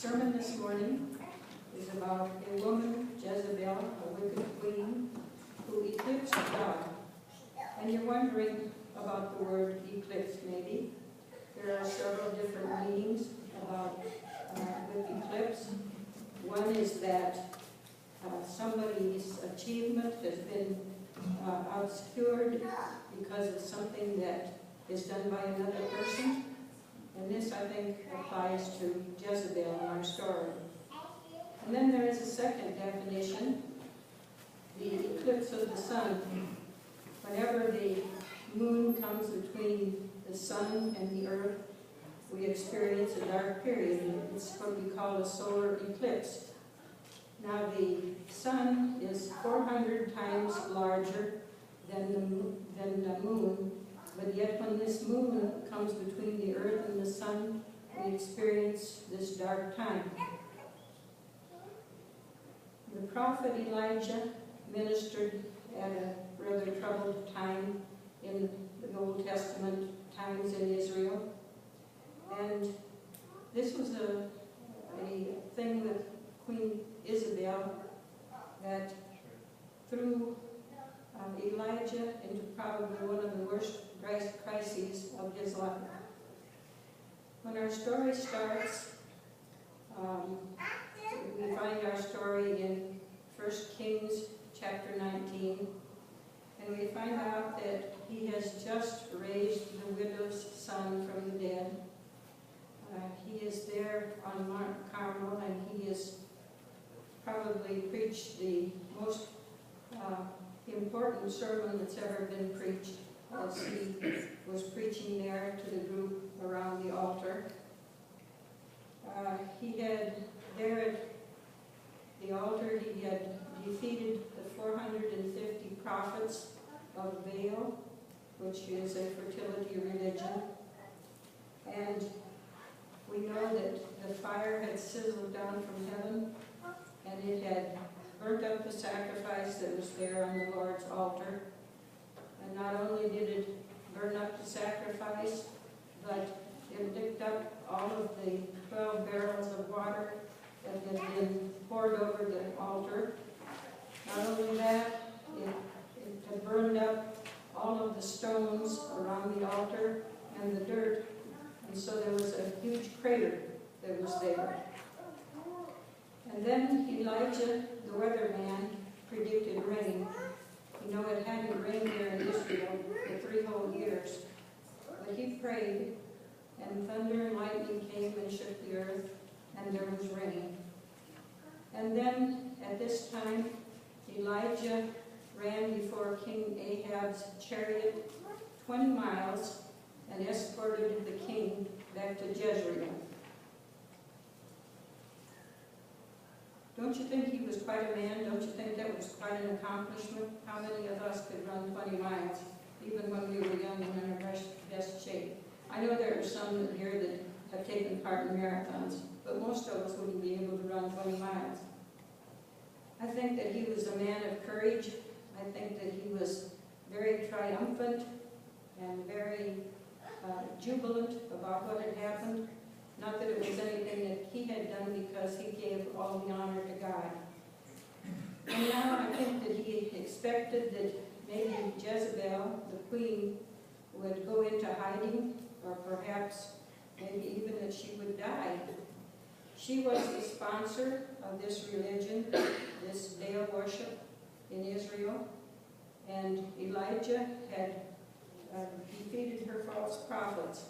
sermon this morning is about a woman, Jezebel, a wicked queen, who eclipsed God. And you're wondering about the word eclipse, maybe. There are several different meanings about with eclipse. One is that somebody's achievement has been obscured because of something that is done by another person. And this, I think, applies to Jezebel in our story. And then there is a second definition, the eclipse of the sun. Whenever the moon comes between the sun and the earth, we experience a dark period. It's what we call a solar eclipse. Now, the sun is 400 times larger than the moon, but yet when this moon comes between the earth and the sun, we experience this dark time. The prophet Elijah ministered at a rather troubled time in the Old Testament times in Israel. And this was a thing with Queen Jezebel that threw Elijah into probably one of the worst crises of his life. When our story starts, we find our story in 1 Kings chapter 19, and we find out that he has just raised the widow's son from the dead. He is there on Mount Carmel, and he has probably preached the most important sermon that's ever been preached, as he was preaching there to the group around the altar. He had there at the altar, he had defeated the 450 prophets of Vogel, which is a fertility religion. And we know that the fire had sizzled down from heaven, and it had burnt up the sacrifice that was there on the Lord's altar. And not only did it burn up the sacrifice, but it licked up all of the 12 barrels of water that had been poured over the altar. Not only that, it had burned up all of the stones around the altar and the dirt. And so there was a huge crater that was there. And then Elijah, the weatherman, predicted rain. You know, it hadn't rained there in Israel for 3 whole years. But he prayed, and thunder and lightning came and shook the earth, and there was rain. And then, at this time, Elijah ran before King Ahab's chariot 20 miles and escorted the king back to Jezreel. Don't you think he was quite a man? Don't you think that was quite an accomplishment? How many of us could run 20 miles, even when we were young and in our best shape? I know there are some here that have taken part in marathons, but most of us wouldn't be able to run 20 miles. I think that he was a man of courage. I think that he was very triumphant and very jubilant about what had happened. Not that it was anything that he had done, because he gave all the honor to God. And now I think that he expected that maybe Jezebel, the queen, would go into hiding, or perhaps maybe even that she would die. She was the sponsor of this religion, this Baal worship in Israel, and Elijah had defeated her false prophets.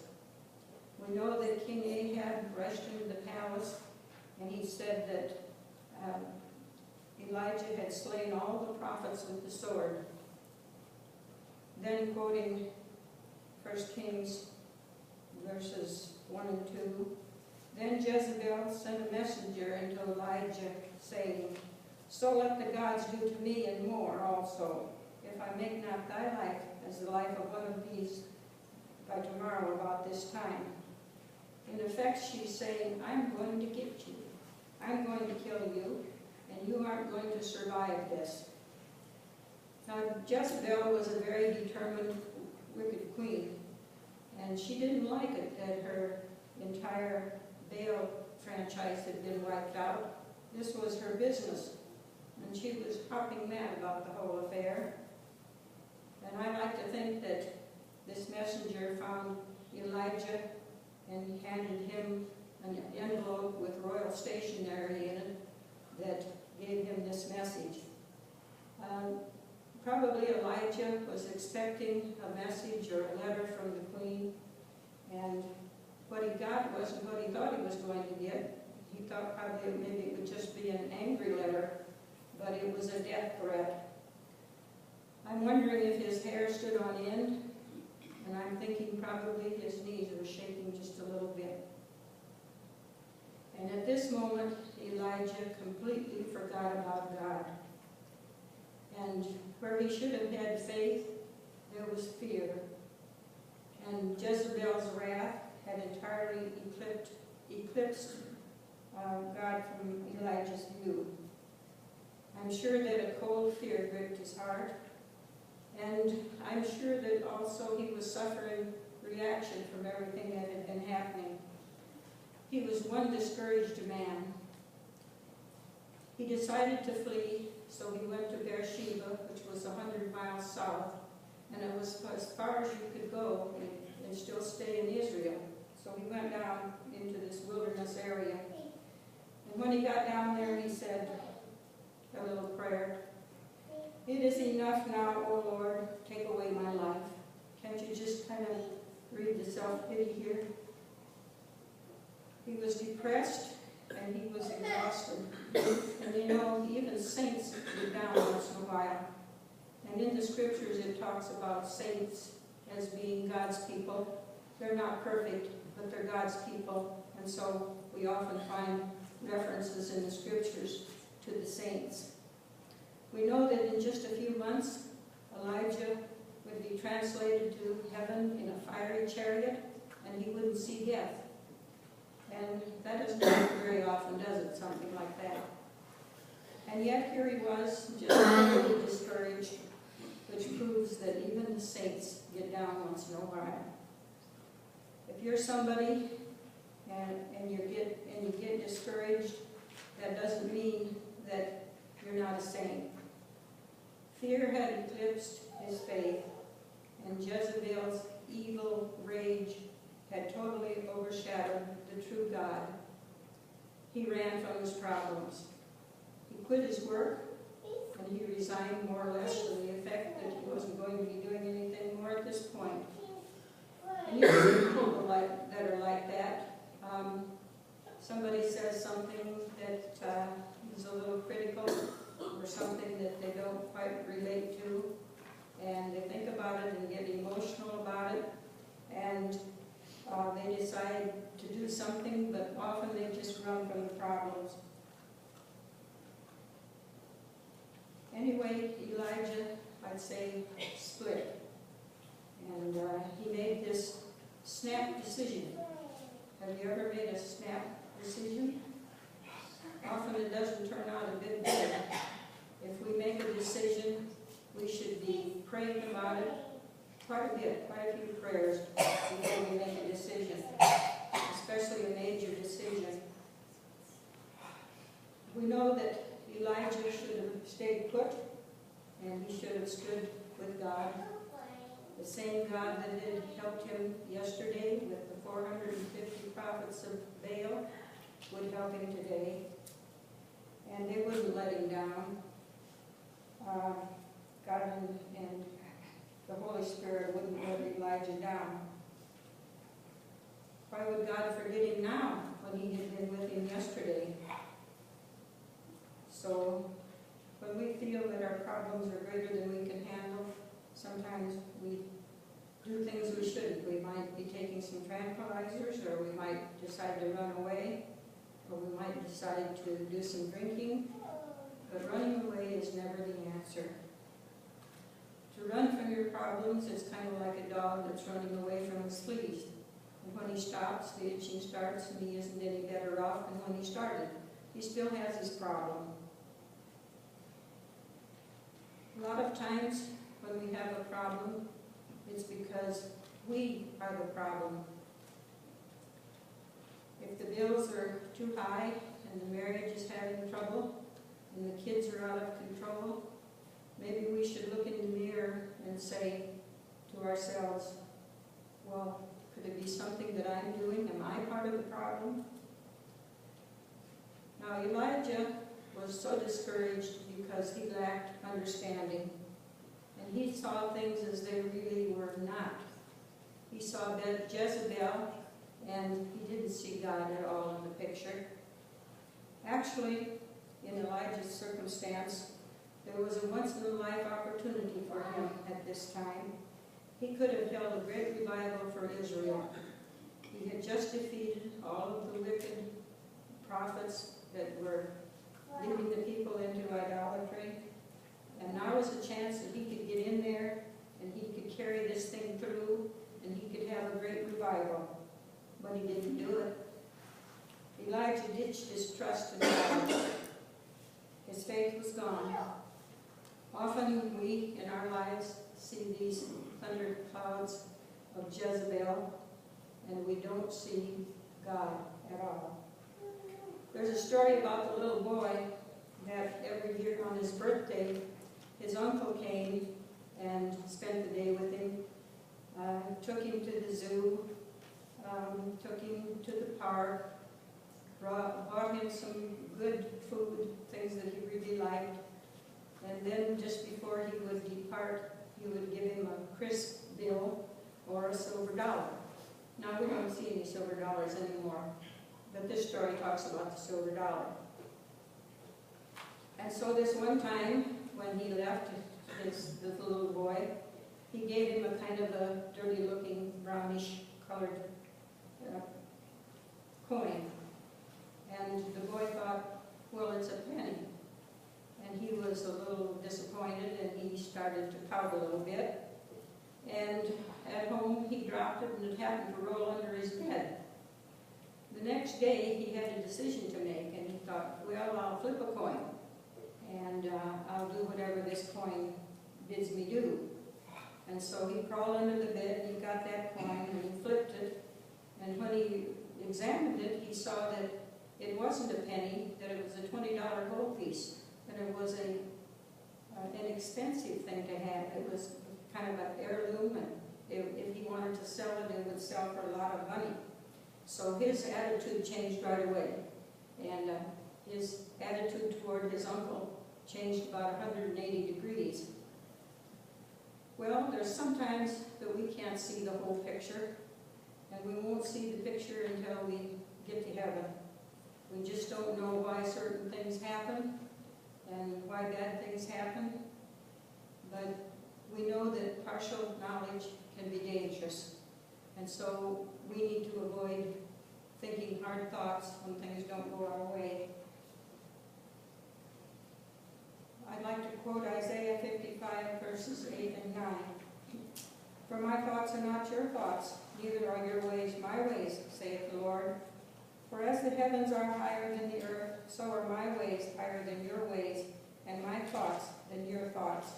We know that King Ahab rushed into the palace, and he said that Elijah had slain all the prophets with the sword. Then, quoting 1 Kings verses 1 and 2, then Jezebel sent a messenger unto Elijah, saying, so let the gods do to me and more also, if I make not thy life as the life of one of these by tomorrow about this time. In effect, she's saying, I'm going to get you. I'm going to kill you, and you aren't going to survive this. Now, Jezebel was a very determined, wicked queen, and she didn't like it that her entire Baal franchise had been wiped out. This was her business, and she was hopping mad about the whole affair. And I like to think that this messenger found Elijah and handed him an envelope with royal stationery in it that gave him this message. Probably Elijah was expecting a message or a letter from the queen, and what he got wasn't what he thought he was going to get. He thought probably maybe it would just be an angry letter, but it was a death threat. I'm wondering if his hair stood on end, and I'm thinking probably his knees were shaking just a little bit. And at this moment, Elijah completely forgot about God. And where he should have had faith, there was fear. And Jezebel's wrath had entirely eclipsed God from Elijah's view. I'm sure that a cold fear gripped his heart, and I'm sure that also he was suffering reaction from everything that had been happening. He was one discouraged man. He decided to flee, so he went to Beersheba, which was 100 miles south, and it was as far as you could go and still stay in Israel. So he went down into this wilderness area. And when he got down there, he said a little prayer. It is enough now, O Lord, take away my life. Can't you just kind of read the self-pity here? He was depressed and he was exhausted. And you know, even saints get down once in a while. And in the scriptures it talks about saints as being God's people. They're not perfect, but they're God's people. And so we often find references in the scriptures to the saints. We know that in just a few months, Elijah would be translated to heaven in a fiery chariot, and he wouldn't see death. And that doesn't happen very often, does it? Something like that. And yet here he was, just totally discouraged, which proves that even the saints get down once in a while. If you're somebody and you get discouraged, that doesn't mean that you're not a saint. Fear had eclipsed his faith, and Jezebel's evil rage had totally overshadowed the true God. He ran from his problems. He quit his work, and he resigned more or less to the effect that he wasn't going to be doing anything more at this point. And you see people that are like that. Somebody says something that is a little critical, or something that they don't quite relate to, and they think about it and get emotional about it, and they decide to do something, but often they just run from the problems. Anyway, Elijah, I'd say, split. And he made this snap decision. Have you ever made a snap decision? Often it doesn't turn out a bit better. If we make a decision, we should be praying about it quite a bit, quite a few prayers before we make a decision, especially a major decision. We know that Elijah should have stayed put, and he should have stood with God. The same God that had helped him yesterday with the 450 prophets of Baal would help him today. And they wouldn't let him down. God and the Holy Spirit wouldn't let Elijah down. Why would God forget him now when he had been with him yesterday? So when we feel that our problems are greater than we can handle, sometimes we do things we shouldn't. We might be taking some tranquilizers, or we might decide to run away, or we might decide to do some drinking. But running away is never the answer. To run from your problems is kind of like a dog that's running away from his fleas. And when he stops, the itching starts, and he isn't any better off than when he started. He still has his problem. A lot of times when we have a problem, it's because we are the problem. if the bills are too high and the marriage is having trouble and the kids are out of control, maybe we should look in the mirror and say to ourselves, well, could it be something that I'm doing? Am I part of the problem? Now, Elijah was so discouraged because he lacked understanding. And he saw things as they really were not. He saw Jezebel, and he didn't see God at all in the picture. Actually, in Elijah's circumstance, there was a once-in-a-life opportunity for him at this time. He could have held a great revival for Israel. He had just defeated all of the wicked prophets that were leading the people into idolatry. And now was a chance that he could get in there and he could carry this thing through and he could have a great revival. But he didn't do it. Elijah ditched his trust in God. His faith was gone. Often we, in our lives, see these thunder clouds of Jezebel, and we don't see God at all. There's a story about the little boy that every year on his birthday, his uncle came and spent the day with him, took him to the zoo, took him to the park, bought him some good food, things that he really liked, and then just before he would depart, he would give him a crisp bill or a silver dollar. Now we don't see any silver dollars anymore, but this story talks about the silver dollar. And so this one time, when he left this little boy, he gave him a kind of a dirty-looking, brownish-colored coin. And the boy thought, well, it's a penny. And he was a little disappointed, and he started to pout a little bit. And at home, he dropped it, and it happened to roll under his bed. The next day, he had a decision to make, and he thought, well, I'll flip a coin, and I'll do whatever this coin bids me do. And so he crawled under the bed, and he got that coin, and he flipped it. And when he examined it, he saw that it wasn't a penny, that it was a $20 gold piece, that it was an expensive thing to have. It was kind of an heirloom, and if he wanted to sell it, it would sell for a lot of money. So his attitude changed right away, and his attitude toward his uncle changed about 180 degrees. Well, there's sometimes that we can't see the whole picture, and we won't see the picture until we get to heaven. We just don't know why certain things happen and why bad things happen, but we know that partial knowledge can be dangerous, and so we need to avoid thinking hard thoughts when things don't go our way. I'd like to quote Isaiah 55, verses 8 and 9. For my thoughts are not your thoughts, neither are your ways my ways, saith the Lord. For as the heavens are higher than the earth, so are my ways higher than your ways, and my thoughts than your thoughts.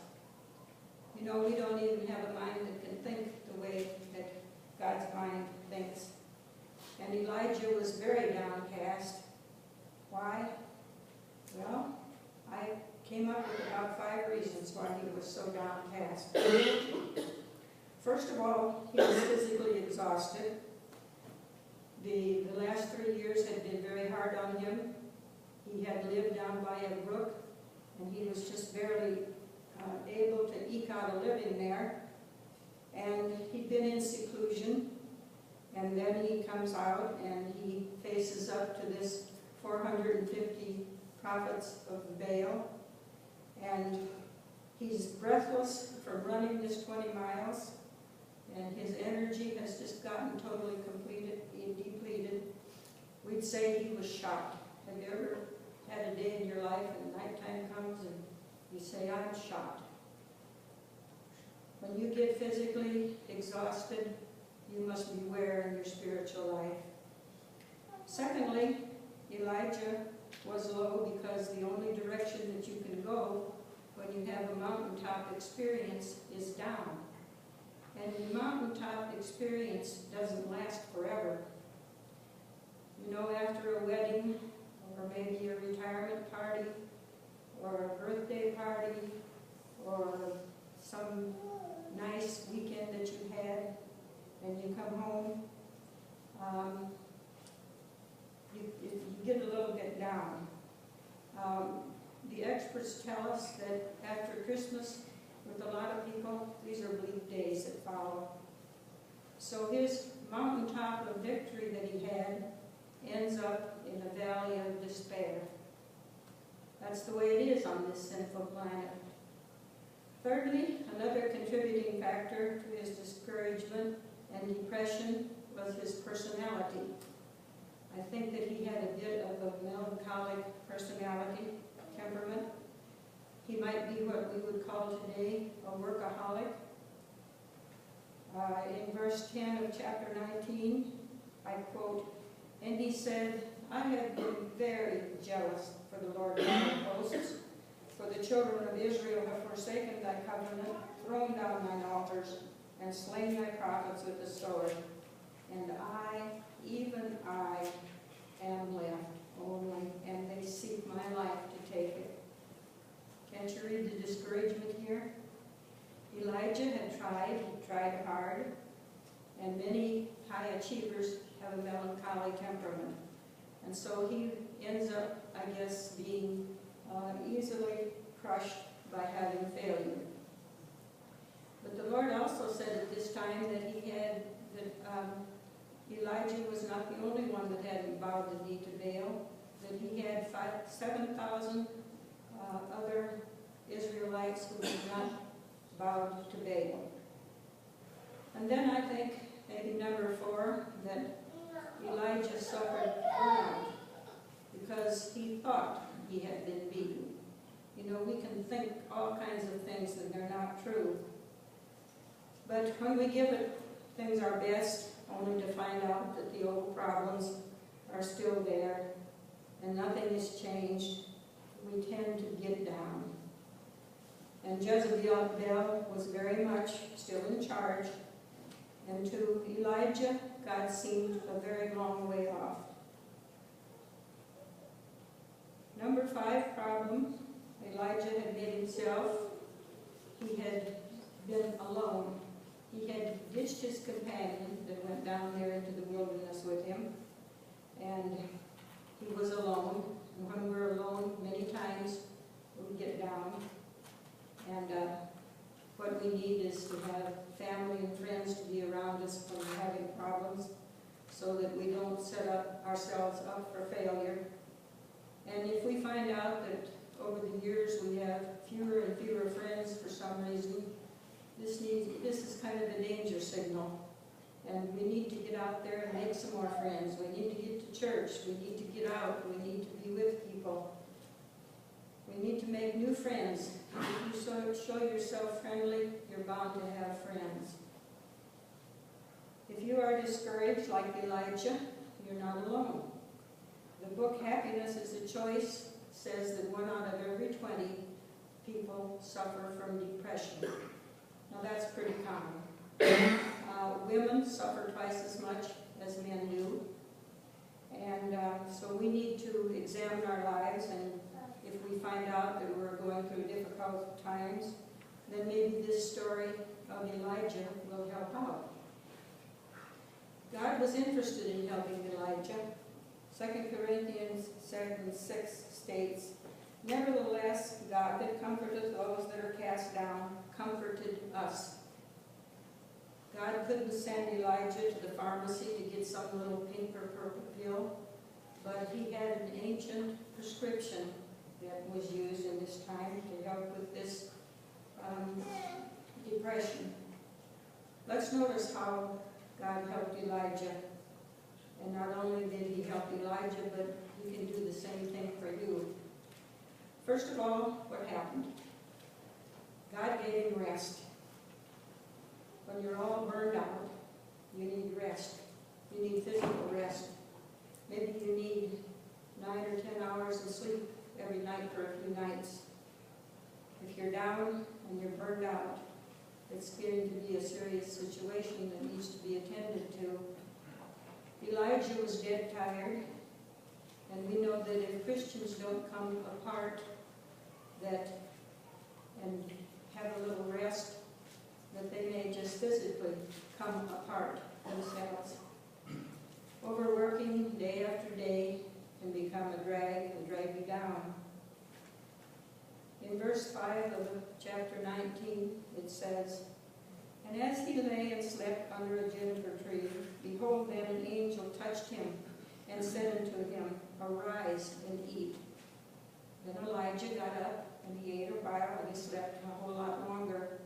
You know, we don't even have a mind that can think the way that God's mind thinks. And Elijah was very downcast. Why? Well, I came up with about 5 reasons why he was so downcast. First of all, he was physically exhausted. The last 3 years had been very hard on him. He had lived down by a brook, and he was just barely able to eke out a living there. And he'd been in seclusion, and then he comes out and he faces up to this 450 prophets of Baal, and he's breathless from running this 20 miles, and his energy has just gotten totally depleted. We'd say he was shot. Have you ever had a day in your life and nighttime comes and you say, I'm shot? When you get physically exhausted, you must beware in your spiritual life. Secondly, Elijah was low because the only direction that you can go when you have a mountaintop experience is down. And the mountaintop experience doesn't last forever. You know, after a wedding, or maybe a retirement party, or a birthday party, or some nice weekend that you had, and you come home, you get a little bit down. The experts tell us that after Christmas, with a lot of people, these are bleak days that follow. So his mountaintop of victory that he had ends up in a valley of despair. That's the way it is on this sinful planet. Thirdly, another contributing factor to his discouragement and depression was his personality. I think that he had a bit of a melancholic personality, temperament. He might be what we would call today a workaholic. In verse 10 of chapter 19, I quote, "And he said, I have been very jealous for the Lord God of hosts, for the children of Israel have forsaken thy covenant, thrown down thine altars, and slain thy prophets with the sword. And I, even I, am left only, and they seek my life to take it." Can't you read the discouragement here? Elijah had tried hard, and many high achievers have a melancholy temperament. And so he ends up, I guess, being easily crushed by having failure. But the Lord also said at this time that Elijah was not the only one that hadn't bowed the knee to Baal, that he had 7,000 other Israelites who had not bowed to Baal. And then I think, maybe number 4, that Elijah suffered burnout because he thought he had been beaten. You know, we can think all kinds of things that are not true. But when we give things our best, only to find out that the old problems are still there and nothing has changed, we tend to get down. And Jezebel was very much still in charge, and to Elijah, God seemed a very long way off. Number 5 problem, Elijah had made himself, he had been alone. He had ditched his companion that went down there into the wilderness with him, and he was alone. And when we're alone, many times we get down. And what we need is to have family and friends to be around us when we're having problems, so that we don't set ourselves up for failure. And if we find out that over the years we have fewer and fewer friends for some reason, this is kind of a danger signal. And we need to get out there and make some more friends. We need to get to church. We need to get out. We need to be with people. We need to make new friends. If you show yourself friendly, you're bound to have friends. If you are discouraged like Elijah, you're not alone. The book Happiness is a Choice says that 1 out of every 20 people suffer from depression. Now that's pretty common. Women suffer twice as much as men do. And so we need to examine our lives, and if we find out that we're going through difficult times, then maybe this story of Elijah will help out. God was interested in helping Elijah. 2 Corinthians 7:6 states, "Nevertheless, God that comforteth those that are cast down, comforted us." God couldn't send Elijah to the pharmacy to get some little pink or purple pill, but he had an ancient prescription that was used in this time to help with this depression. Let's notice how God helped Elijah. And not only did he help Elijah, but he can do the same thing for you. First of all, what happened? God gave him rest. When you're all burned out, you need rest. You need physical rest. Maybe you need 9 or 10 hours of sleep every night for a few nights. If you're down and you're burned out, it's getting to be a serious situation that needs to be attended to. Elijah was dead tired. Christians don't come apart and have a little rest, that they may just physically come apart themselves. Overworking day after day can become a drag and drag you down. In verse 5 of chapter 19, it says, "And as he lay and slept under a juniper tree, behold, then an angel touched him and said unto him, Arise and eat. Then Elijah got up, and he ate a while, and he slept a whole lot longer.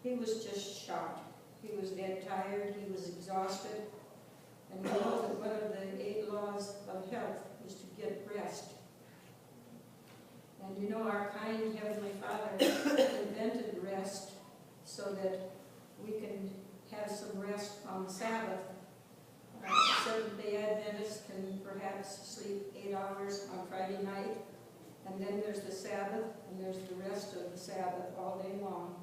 He was just shot. He was dead tired. He was exhausted. And you know that one of the 8 laws of health is to get rest. And you know our kind Heavenly Father invented rest so that we can have some rest on the Sabbath. Seventh-day Adventists can perhaps sleep 8 hours on Friday night, and then there's the Sabbath, and there's the rest of the Sabbath all day long.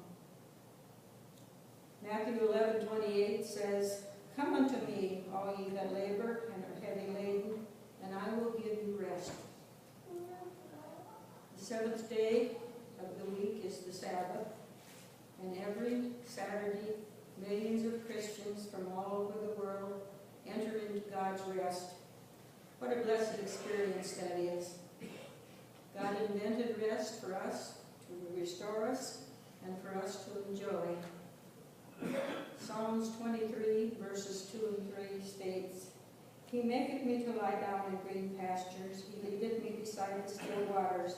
Matthew 11:28 says, Come unto me, all ye that labor and are heavy laden, and I will give you rest. The 7th day of the week is the Sabbath, and every Saturday, millions of Christians from all over the world enter into God's rest. What a blessed experience that is. God invented rest for us, to restore us, and for us to enjoy. Psalms 23, verses 2 and 3 states, He maketh me to lie down in green pastures. He leadeth me beside the still waters.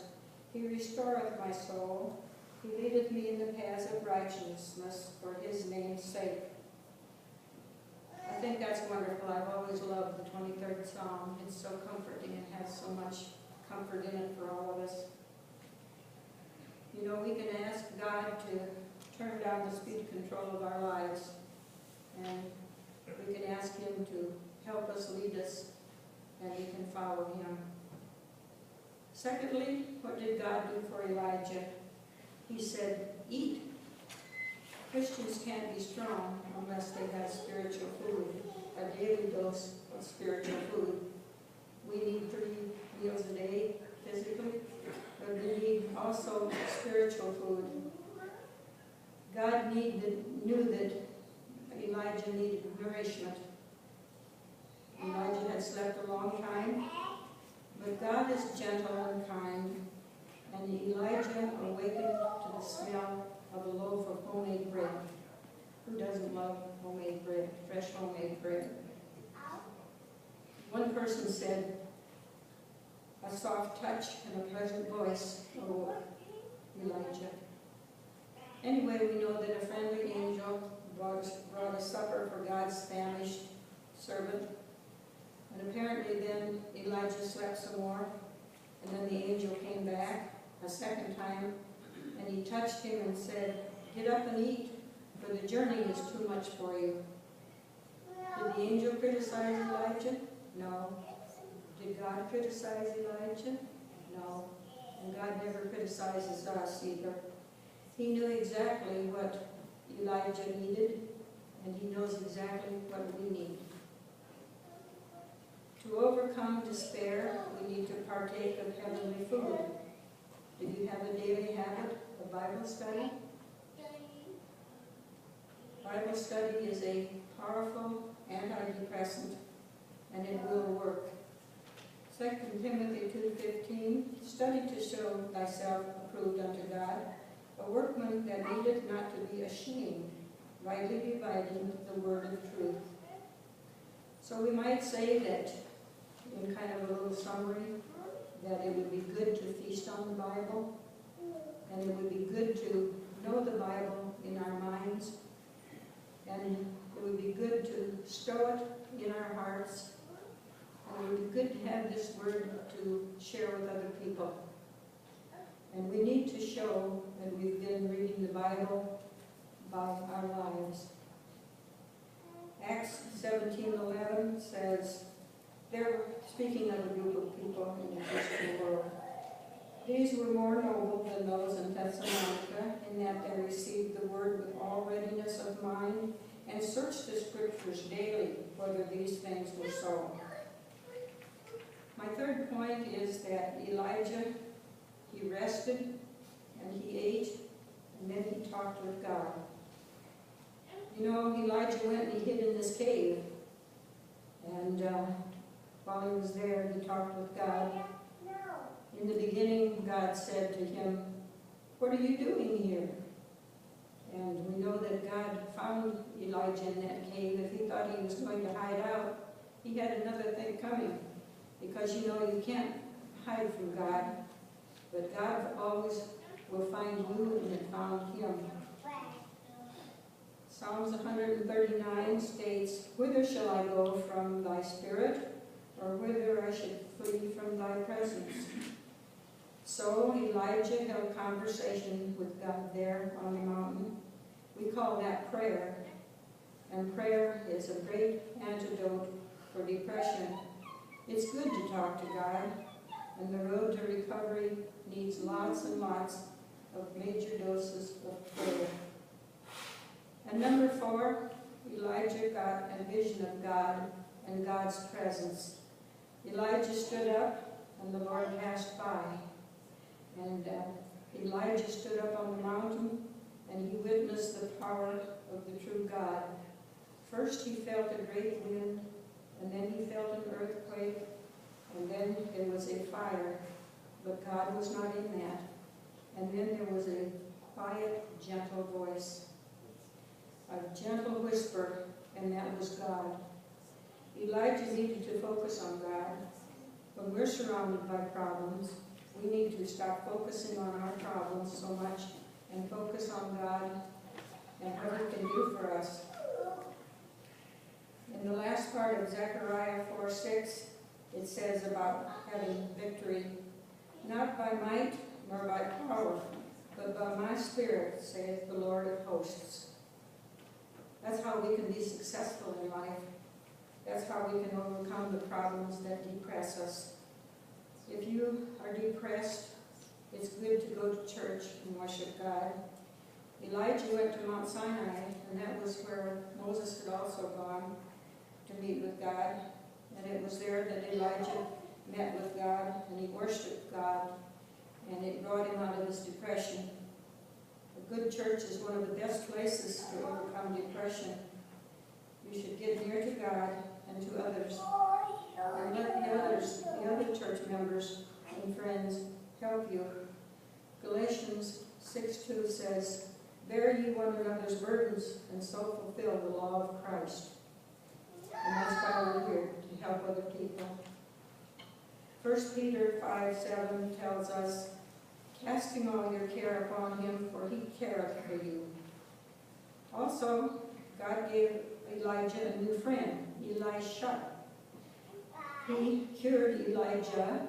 He restoreth my soul. He leadeth me in the paths of righteousness for his name's sake. I think that's wonderful. I've always loved the 23rd Psalm. It's so comforting and has so much comfort in it for all of us. You know, we can ask God to turn down the speed control of our lives, and we can ask Him to help us, lead us, and we can follow Him. Secondly, what did God do for Elijah? He said, eat. Christians can't be strong unless they have spiritual food, a daily dose of spiritual food. We need 3 meals a day physically, but we need also spiritual food. God knew that Elijah needed nourishment. Elijah had slept a long time, but God is gentle and kind, and Elijah awakened to the smell of a loaf of homemade bread. Who doesn't love homemade bread, fresh homemade bread? One person said, a soft touch and a pleasant voice awoke Elijah. Anyway, we know that a friendly angel brought a supper for God's famished servant. And apparently then Elijah slept some more, and then the angel came back a second time, and he touched him and said, get up and eat, for the journey is too much for you. Did the angel criticize Elijah? No. Did God criticize Elijah? No. And God never criticizes us either. He knew exactly what Elijah needed, and He knows exactly what we need. To overcome despair, we need to partake of heavenly food. Do you have a daily habit of Bible study? Bible study is a powerful antidepressant, and it will work. 2 Timothy 2:15, study to show thyself approved unto God, a workman that needeth not to be ashamed, rightly dividing the word of truth. So we might say that, in kind of a little summary, that it would be good to feast on the Bible, and it would be good to know the Bible in our minds, and it would be good to stow it in our hearts, and it would be good to have this word to share with other people. And we need to show that we've been reading the Bible by our lives. Acts 17:11 says, they're speaking of a group of people in the Christian world. These were more noble than those in Thessalonica, in that they received the word with all readiness of mind, and searched the Scriptures daily, whether these things were so. My third point is that Elijah, he rested and he ate and then he talked with God. You know, Elijah went and he hid in this cave, and while he was there, he talked with God. In the beginning, God said to him, "What are you doing here?" And we know that God found Elijah in that cave. If he thought he was going to hide out, he had another thing coming. Because you know you can't hide from God, but God always will find you, and it found him. Psalms 139 states, "Whither shall I go from thy spirit, or whither I should flee from thy presence?" So Elijah held conversation with God there on the mountain. We call that prayer. And prayer is a great antidote for depression. It's good to talk to God, and the road to recovery needs lots and lots of major doses of prayer. And number 4, Elijah got a vision of God and God's presence. Elijah stood up, and the Lord passed by. And Elijah stood up on the mountain, and he witnessed the power of the true God. First he felt a great wind, and then he felt an earthquake, and then there was a fire, but God was not in that. And then there was a quiet, gentle voice, a gentle whisper, and that was God. Elijah needed to focus on God. When we're surrounded by problems, we need to stop focusing on our problems so much and focus on God and what He can do for us. In the last part of Zechariah 4:6, it says about having victory, "Not by might nor by power, but by my Spirit, saith the Lord of hosts." That's how we can be successful in life. That's how we can overcome the problems that depress us. If you are depressed, it's good to go to church and worship God. Elijah went to Mount Sinai, and that was where Moses had also gone to meet with God. And it was there that Elijah met with God, and he worshiped God, and it brought him out of his depression. A good church is one of the best places to overcome depression. You should get near to God and to others, and let the other church members and friends help you. Galatians 6:2 says, "Bear ye one another's burdens, and so fulfill the law of Christ." And that's why we're here, to help other people. 1 Peter 5:7 tells us, "Casting all your care upon him, for he careth for you." Also, God gave Elijah a new friend, Elisha. He cured Elijah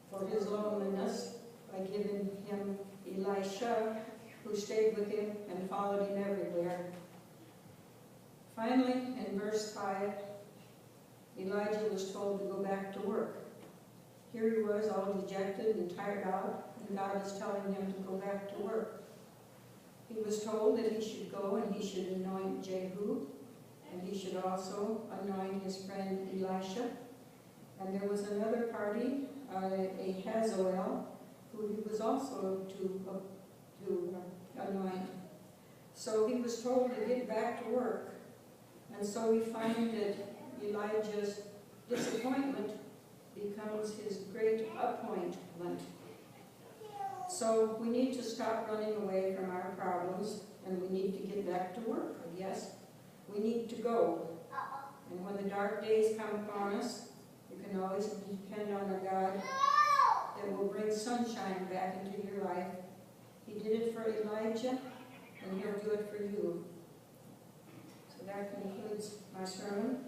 for his loneliness by giving him Elisha, who stayed with him and followed him everywhere. Finally, in verse 5, Elijah was told to go back to work. Here he was, all dejected and tired out, and God is telling him to go back to work. He was told that he should go and he should anoint Jehu, and he should also anoint his friend Elisha. And there was another party, a Hazael, who he was also to anoint. So he was told to get back to work. And so we find that Elijah's disappointment becomes his great appointment. So we need to stop running away from our problems, and we need to get back to work, I guess. We need to go. And when the dark days come upon us, you can always depend on a God that will bring sunshine back into your life. He did it for Elijah, and He'll do it for you. So that concludes my sermon,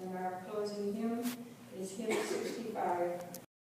and our closing hymn is hymn 65.